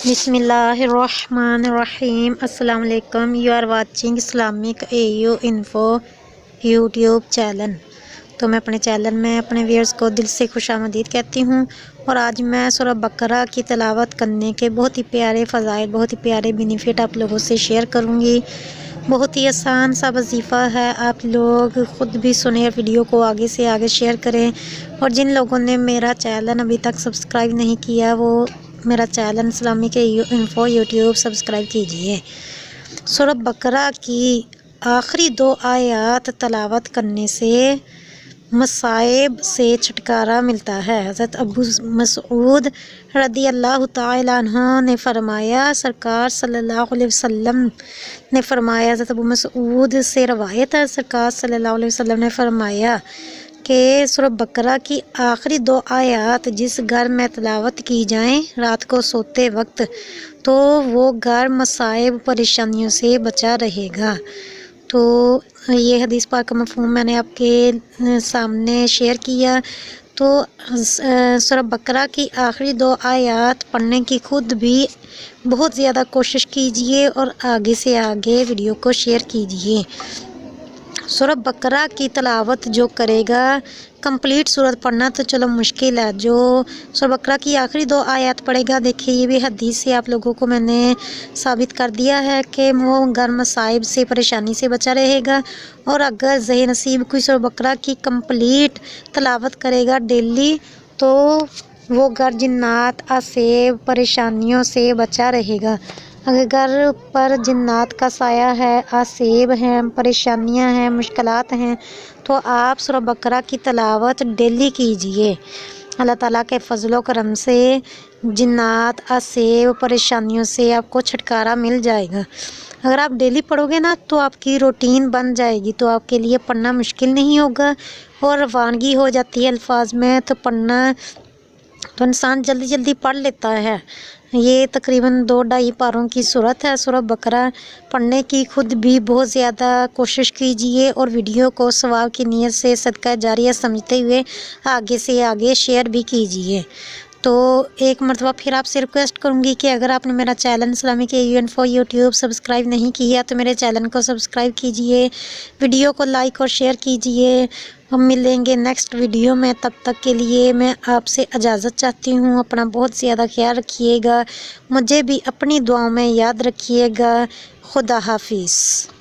बिस्मिल्लाहिर्रहमानिर्रहीम। अस्सलाम वालेकुम। You are watching Islamic AU info YouTube channel. तो मैं अपने चैनल में अपने व्यूअर्स को दिल से खुशामदीद कहती हूँ। और आज मैं सूरह बकरा की तिलावत करने के बहुत ही प्यारे फ़ज़ाइल, बहुत ही प्यारे बेनिफिट आप लोगों से शेयर करूँगी। बहुत ही आसान सा वजीफ़ा है, आप लोग ख़ुद भी सुने, वीडियो को आगे से आगे शेयर करें। और जिन लोगों ने मेरा चैनल अभी तक सब्सक्राइब नहीं किया वो मेरा channel Islamic info YouTube subscribe कीजिए। सूरह बकरा की आखिरी 2 आयत तलावत करने से मसाइब से छुटकारा मिलता है। हज़रत अबू मसऊद रदी अल्लाह तआला अन्हु ने फरमाया, सरकार सल्लल्लाहु अलैहि वसल्लम ने फरमाया, हज़रत अबू मसऊद से रवायत है, सरकार सल्लल्लाहु अलैहि वसल्लम ने फरमाया कि सूरह बकरा की आखिरी 2 आयत जिस घर में तलावत की जाएं रात को सोते वक्त, तो वो घर मसाइब परेशानियों से बचा रहेगा। तो ये हदीस पाक का मफ़हूम मैंने आपके सामने शेयर किया। तो सूरह बकरा की आखिरी 2 आयत पढ़ने की खुद भी बहुत ज़्यादा कोशिश कीजिए और आगे से आगे वीडियो को शेयर कीजिए। सूरह बकरा की तलावत जो करेगा, कंप्लीट सूरत पढ़ना तो चलो मुश्किल है, जो सूरह बकरा की आखिरी 2 आयत पढ़ेगा, देखिए ये भी हदीस से आप लोगों को मैंने साबित कर दिया है कि वो घर मसाइब से, परेशानी से बचा रहेगा। और अगर ज़हे नसीब कोई सूरह बकरा की कंप्लीट तलावत करेगा डेली, तो वो घर जिन्नात आसेब परेशानियों से बचा रहेगा। अगर घर पर जिन्नात का साया है, आसेब हैं, परेशानियां हैं, मुश्किलात हैं, तो आप सूरह बकरा की तलावत डेली कीजिए। अल्लाह ताला के फजलो करम से जिन्नात आसेब परेशानियों से आपको छुटकारा मिल जाएगा। अगर आप डेली पढ़ोगे ना तो आपकी रूटीन बन जाएगी, तो आपके लिए पढ़ना मुश्किल नहीं होगा और रवानगी हो जाती है अल्फाज में, तो पढ़ना तो इंसान जल्दी जल्दी पढ़ लेता है। ये तकरीबन 2-2.5 पारों की सूरत है सूरह बकरा। पढ़ने की खुद भी बहुत ज़्यादा कोशिश कीजिए और वीडियो को सवाब की नीयत से सदका जारिया समझते हुए आगे से आगे शेयर भी कीजिए। तो एक मरतबा फिर आपसे रिक्वेस्ट करूँगी कि अगर आपने मेरा channel Islamic AU info YouTube subscribe नहीं किया तो मेरे चैनल को सब्सक्राइब कीजिए, वीडियो को लाइक और शेयर कीजिए। हम मिलेंगे नेक्स्ट वीडियो में, तब तक के लिए मैं आपसे इजाज़त चाहती हूँ। अपना बहुत ज़्यादा ख्याल रखिएगा, मुझे भी अपनी दुआओं में याद रखिएगा। खुदा हाफिज़।